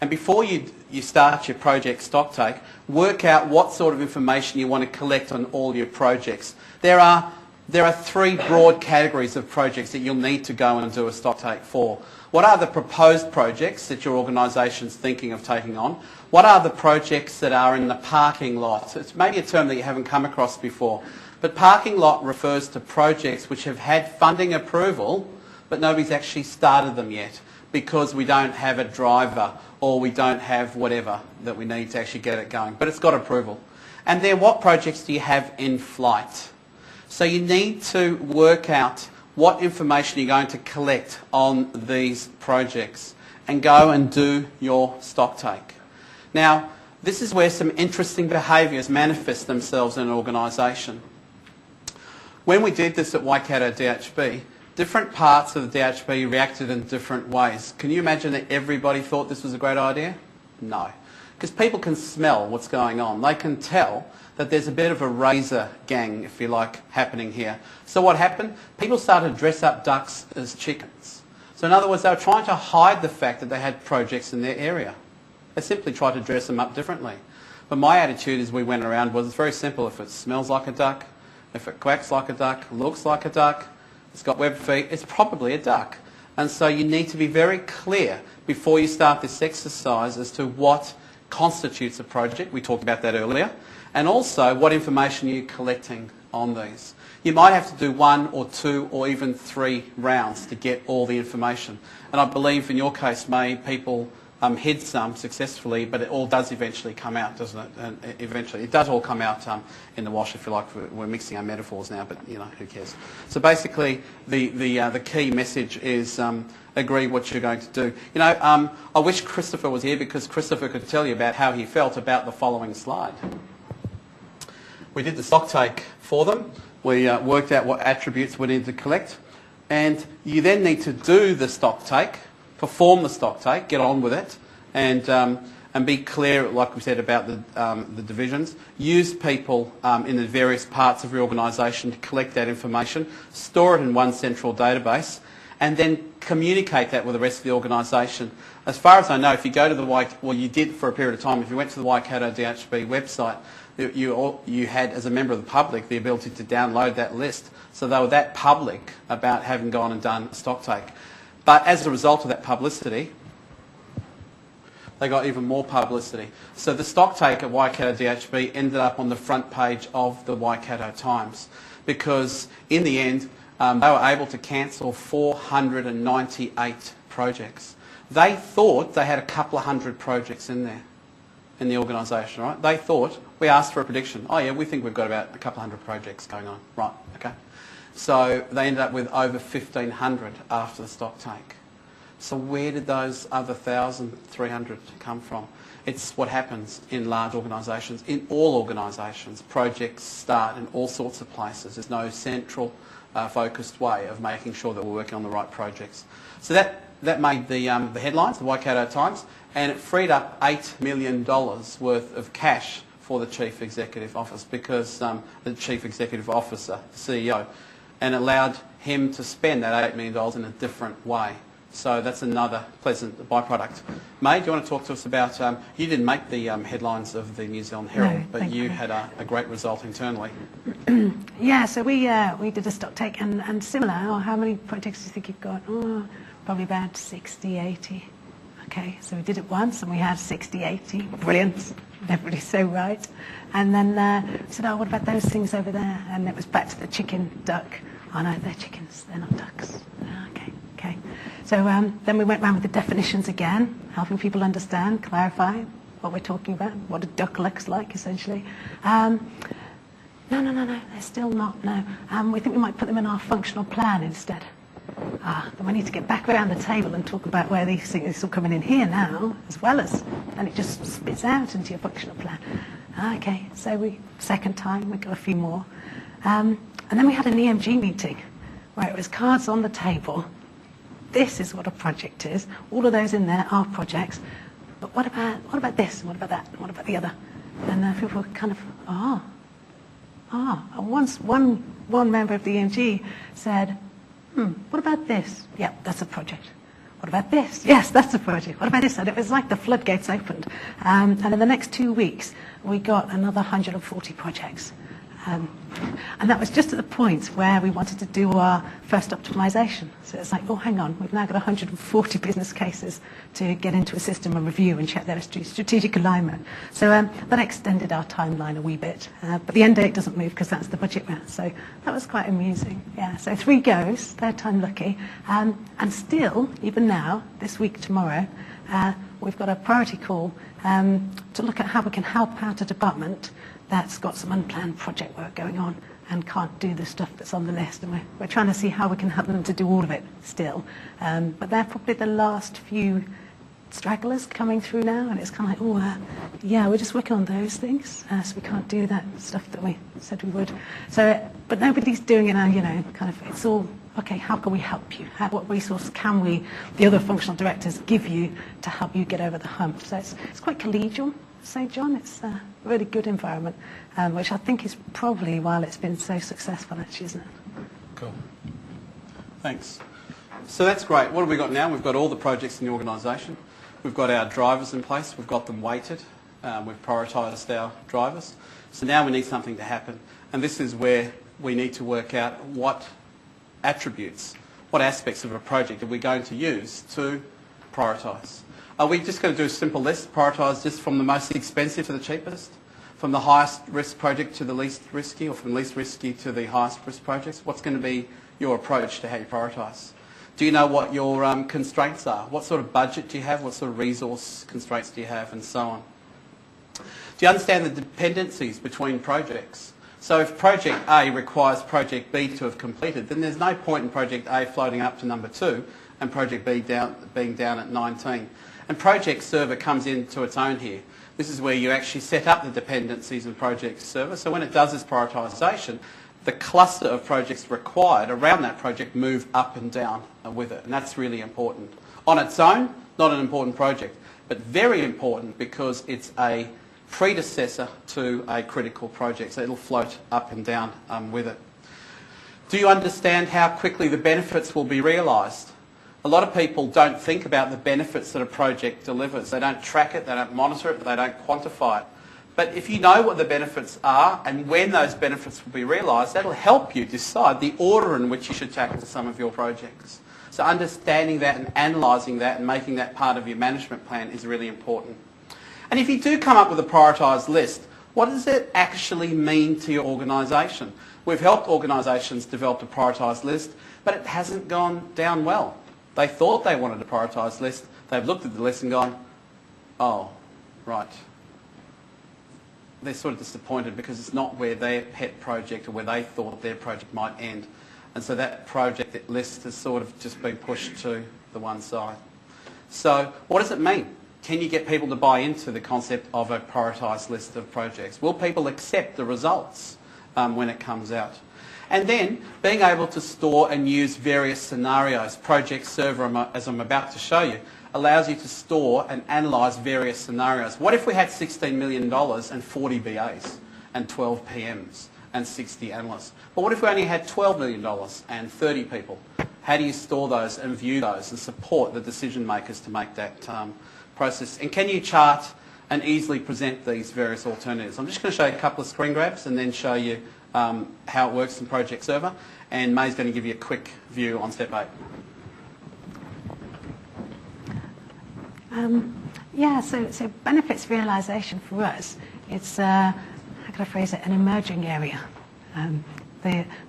And before you start your project stock take, work out what sort of information you want to collect on all your projects. There are 3 broad categories of projects that you'll need to go and do a stock take for. What are the proposed projects that your organisation's thinking of taking on? What are the projects that are in the parking lot? It's maybe a term that you haven't come across before. But parking lot refers to projects which have had funding approval, but nobody's actually started them yet because we don't have a driver or we don't have whatever that we need to actually get it going. But it's got approval. And then what projects do you have in flight? So you need to work out what information you're going to collect on these projects and go and do your stock take. Now, this is where some interesting behaviours manifest themselves in an organisation. When we did this at Waikato DHB, different parts of the DHB reacted in different ways. Can you imagine that everybody thought this was a great idea? No. Because people can smell what's going on. They can tell that there's a bit of a razor gang, if you like, happening here. So what happened? People started to dress up ducks as chickens. So in other words, they were trying to hide the fact that they had projects in their area. They simply tried to dress them up differently. But my attitude as we went around was it's very simple. If it smells like a duck, if it quacks like a duck, looks like a duck, it's got web feet, it's probably a duck. And so you need to be very clear before you start this exercise as to what constitutes a project. We talked about that earlier. And also what information you're collecting on these. You might have to do 1 or 2 or even 3 rounds to get all the information. And I believe in your case, May, people hid some successfully, but it all does eventually come out, doesn't it? And eventually, it does all come out in the wash, if you like. We're mixing our metaphors now, but you know, who cares? So basically, the key message is agree what you're going to do. You know, I wish Christopher was here because Christopher could tell you about how he felt about the following slide. We did the stock take for them. We worked out what attributes we needed to collect, and you then need to do the stock take. Perform the stock take, get on with it, and be clear, like we said, about the divisions. Use people in the various parts of your organisation to collect that information, store it in one central database, and then communicate that with the rest of the organisation. As far as I know, if you go to the well, you did for a period of time, if you went to the Waikato DHB website, you had, as a member of the public, the ability to download that list. So they were that public about having gone and done a stock take. But as a result of that publicity, they got even more publicity. So the stock take at Waikato DHB ended up on the front page of the Waikato Times because in the end they were able to cancel 498 projects. They thought they had a couple of hundred projects in there. in the organisation, right? They thought, we asked for a prediction. Oh yeah, we think we've got about a couple hundred projects going on. Right, okay. So they ended up with over 1,500 after the stock take. So where did those other 1,300 come from? It's what happens in large organisations. In all organisations, projects start in all sorts of places. There's no central focused way of making sure that we're working on the right projects. So that made the headlines, the Waikato Times, and it freed up $8 million worth of cash for the Chief Executive Office because the Chief Executive Officer, the CEO, and allowed him to spend that $8 million in a different way. So that's another pleasant byproduct. May, do you want to talk to us about, you didn't make the headlines of the New Zealand Herald, No, but you had a great result internally. Yeah, so we did a stock take and similar. Oh, how many projects do you think you've got? Oh, probably about 60, 80. Okay, so we did it once and we had 60, 80. Brilliant. Everybody's so right. And then we said, oh, what about those things over there? And it was back to the chicken, duck. Oh no, they're chickens, they're not ducks. Okay. So then we went around with the definitions again, helping people understand, clarify what we're talking about, what a duck looks like, essentially. No, they're still not, no. We think we might put them in our functional plan instead. Then we need to get back around the table and talk about where these things are coming in here now, as well as, and it just spits out into your functional plan. Okay, so second time, we got a few more. And then we had an EMG meeting, where it was cards on the table. This is what a project is. All of those in there are projects. But what about this? And what about that? And what about the other? And people were kind of, And once one member of the EMG said, what about this? Yeah, that's a project. What about this? Yes, that's a project. What about this? And it was like the floodgates opened. And in the next 2 weeks, we got another 140 projects. And that was just at the point where we wanted to do our first optimisation. So it's like, oh, hang on, we've now got 140 business cases to get into a system and review and check their strategic alignment. So that extended our timeline a wee bit. But the end date doesn't move because that's the budget round. So that was quite amusing. Yeah, so 3 goes, third time lucky. And still, even now, this week, tomorrow, we've got a priority call to look at how we can help out a department that's got some unplanned project work going on and can't do the stuff that's on the list. And we're trying to see how we can help them to do all of it still. But they're probably the last few stragglers coming through now, and it's kind of like, yeah, we're just working on those things, so we can't do that stuff that we said we would. So, but nobody's doing it now, kind of, it's all, okay, how can we help you? What resource can we, the other functional directors, give you to help you get over the hump? So it's quite collegial. St. John, it's a really good environment, which I think is probably why it's been so successful, actually, isn't it? Cool. Thanks. So that's great. What have we got now? We've got all the projects in the organisation. We've got our drivers in place. We've got them weighted. We've prioritised our drivers. So now we need something to happen. And this is where we need to work out what attributes, what aspects of a project are we going to use to prioritise. Are we just going to do a simple list, prioritise just from the most expensive to the cheapest? From the highest risk project to the least risky, or from the least risky to the highest risk projects? What's going to be your approach to how you prioritise? Do you know what your constraints are? What sort of budget do you have? What sort of resource constraints do you have, and so on? Do you understand the dependencies between projects? So if project A requires project B to have completed, then there's no point in project A floating up to number 2 and project B being down at 19. And Project Server comes into its own here. This is where you actually set up the dependencies in Project Server. So when it does its prioritisation, the cluster of projects required around that project move up and down with it. And that's really important. On its own, not an important project, but very important because it's a predecessor to a critical project. So it'll float up and down with it. Do you understand how quickly the benefits will be realised? A lot of people don't think about the benefits that a project delivers. They don't track it, they don't monitor it, they don't quantify it. But if you know what the benefits are and when those benefits will be realised, that'll help you decide the order in which you should tackle some of your projects. So understanding that and analysing that and making that part of your management plan is really important. And if you do come up with a prioritised list, what does it actually mean to your organisation? We've helped organisations develop a prioritised list, but it hasn't gone down well. They thought they wanted a prioritised list. They've looked at the list and gone, oh, right, they're sort of disappointed because it's not where their pet project or where they thought their project might end. And so that project list has sort of just been pushed to the one side. So what does it mean? Can you get people to buy into the concept of a prioritised list of projects? Will people accept the results when it comes out? And then being able to store and use various scenarios. Project Server, as I'm about to show you, allows you to store and analyse various scenarios. What if we had $16 million and 40 BAs and 12 PMs and 60 analysts? But what if we only had $12 million and 30 people? How do you store those and view those and support the decision makers to make that process? And can you chart and easily present these various alternatives? I'm just going to show you a couple of screen grabs and then show you how it works in Project Server. And May's going to give you a quick view on step 8. So benefits realisation for us, it's, how can I phrase it, an emerging area.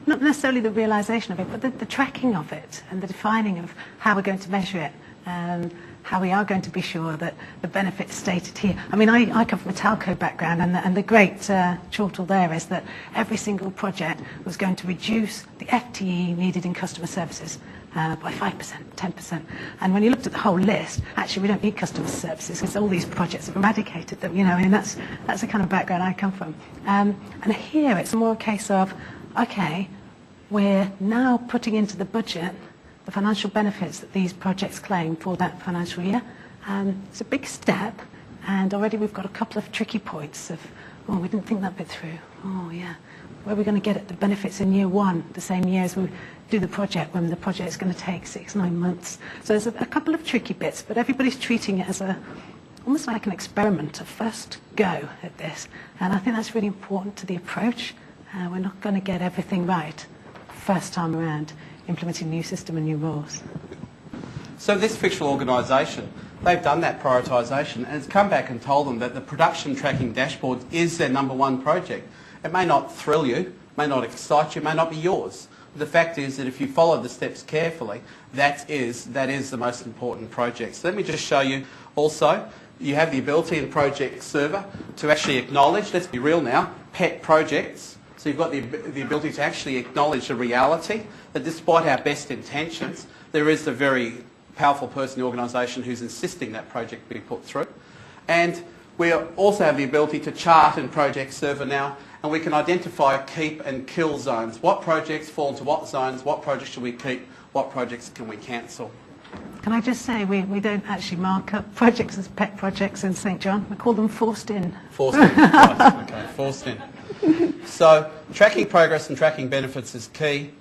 Not necessarily the realisation of it, but the tracking of it and the defining of how we're going to measure it and how we are going to be sure that the benefits stated here. I mean, I come from a telco background, and the great chortle there is that every single project was going to reduce the FTE needed in customer services by 5%, 10%. And when you looked at the whole list, actually we don't need customer services because all these projects have eradicated them, you know, and that's the kind of background I come from. And here it's more a case of, okay, we're now putting into the budget the financial benefits that these projects claim for that financial year. It's a big step, and already we've got a couple of tricky points of, oh, we didn't think that bit through. Oh, yeah. Where are we going to get at the benefits in year one, the same year as we do the project, when the project is going to take 6-9 months? So there's a couple of tricky bits, but everybody's treating it as almost like an experiment, a first go at this. And I think that's really important to the approach. We're not going to get everything right first time around, implementing a new system and new rules. So this fictional organisation, they've done that prioritisation and it's come back and told them that the production tracking dashboard is their #1 project. It may not thrill you, may not excite you, may not be yours. But the fact is that if you follow the steps carefully, that is the most important project. So let me just show you also, you have the ability in Project Server to actually acknowledge, let's be real now, pet projects. So you've got the ability to actually acknowledge the reality that despite our best intentions, there is a very powerful person in the organisation who's insisting that project be put through. And we also have the ability to chart in Project Server now, and we can identify keep and kill zones. What projects fall into what zones, what projects should we keep, what projects can we cancel? Can I just say, we don't actually mark up projects as pet projects in St John. We call them forced in. Forced in, right, okay, forced in. So tracking progress and tracking benefits is key.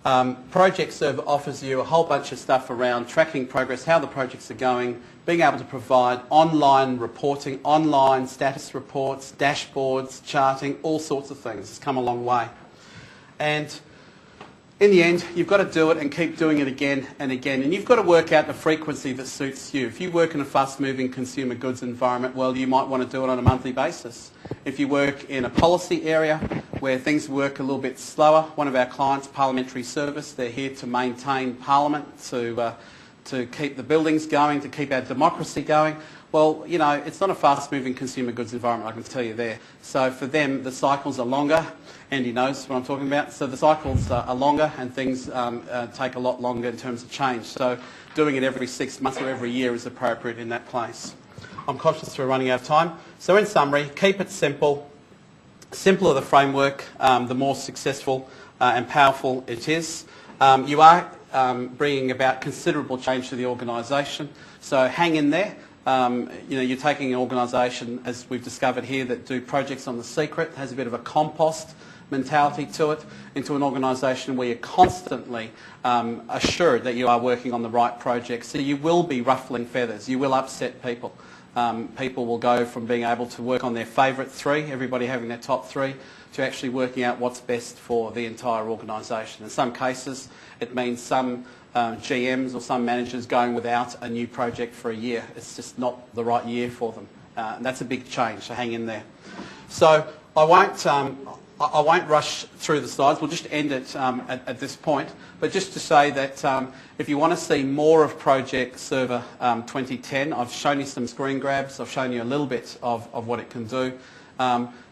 Project Server offers you a whole bunch of stuff around tracking progress, how the projects are going, being able to provide online reporting, online status reports, dashboards, charting, all sorts of things. It's come a long way. And in the end, you've got to do it and keep doing it again and again. And you've got to work out the frequency that suits you. If you work in a fast-moving consumer goods environment, well, you might want to do it on a monthly basis. If you work in a policy area where things work a little bit slower, one of our clients, Parliamentary Service, they're here to maintain Parliament, to keep the buildings going, to keep our democracy going. Well, you know, it's not a fast-moving consumer goods environment, I can tell you there. So for them, the cycles are longer. Andy knows what I'm talking about. So the cycles are longer and things take a lot longer in terms of change. So doing it every 6 months or every year is appropriate in that place. I'm conscious we're running out of time. So in summary, keep it simple. Simpler the framework, the more successful and powerful it is. You are bringing about considerable change to the organisation. So hang in there. You're taking an organisation, as we've discovered here, that do projects on the secret, has a bit of a compost mentality to it, into an organisation where you're constantly assured that you are working on the right projects. So you will be ruffling feathers, you will upset people. People will go from being able to work on their favourite 3, everybody having their top 3, to actually working out what's best for the entire organisation. In some cases, it means some GMs or some managers going without a new project for a year. It's just not the right year for them. And that's a big change, so hang in there. So I won't rush through the slides. We'll just end it at this point. But just to say that if you want to see more of Project Server 2010, I've shown you some screen grabs. I've shown you a little bit of what it can do.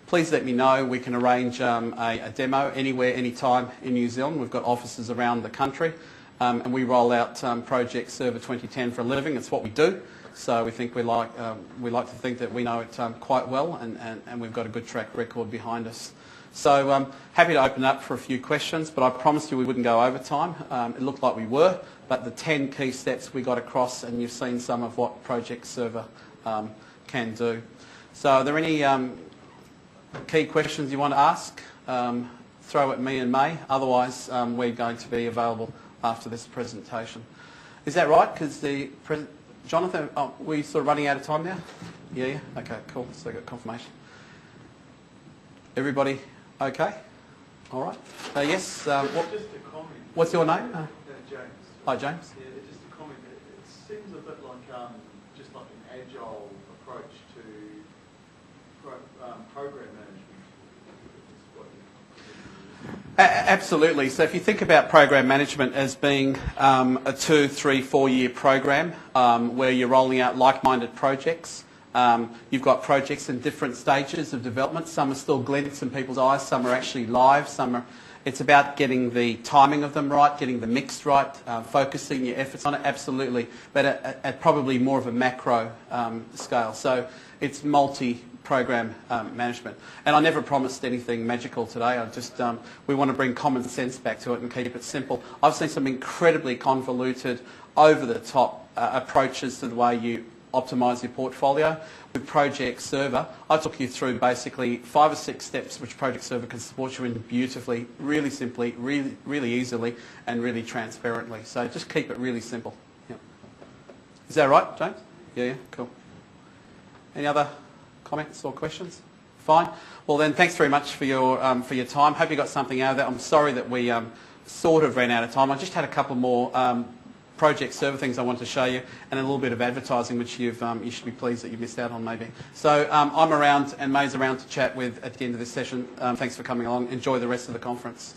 please let me know. We can arrange a demo anywhere, anytime in New Zealand. We've got offices around the country, and we roll out Project Server 2010 for a living. It's what we do. So we think we like to think that we know it quite well, and we've got a good track record behind us. So happy to open up for a few questions, but I promised you we wouldn't go over time. It looked like we were, but the 10 key steps we got across, and you've seen some of what Project Server can do. So are there any key questions you want to ask? Throw at me and May. Otherwise, we're going to be available after this presentation. Is that right? Because Jonathan, we're sort of running out of time now? Yeah? Okay, cool. So I got confirmation. Everybody okay? All right. Yes. Just a comment. What's your name? James. Hi, James. Yeah, just a comment. It seems a bit like just like an agile approach to program management. Absolutely. So if you think about program management as being a 2, 3, 4 year program where you're rolling out like-minded projects, you've got projects in different stages of development. Some are still glints in people's eyes, some are actually live, it's about getting the timing of them right, getting the mix right, focusing your efforts on it, absolutely, but at probably more of a macro scale. So it's multi-program management. And I never promised anything magical today. We want to bring common sense back to it and keep it simple. I've seen some incredibly convoluted, over-the-top approaches to the way you optimise your portfolio. With Project Server, I took you through basically 5 or 6 steps which Project Server can support you in beautifully, really simply, really easily, and really transparently. So just keep it really simple. Yep. Is that right, James? Yeah, cool. Any other comments or questions? Fine. Well then, thanks very much for your time. Hope you got something out of that. I'm sorry that we sort of ran out of time. I just had a couple more Project Server things I want to show you, and a little bit of advertising which you should be pleased that you missed out on maybe. So I'm around and May's around to chat with at the end of this session. Thanks for coming along. Enjoy the rest of the conference.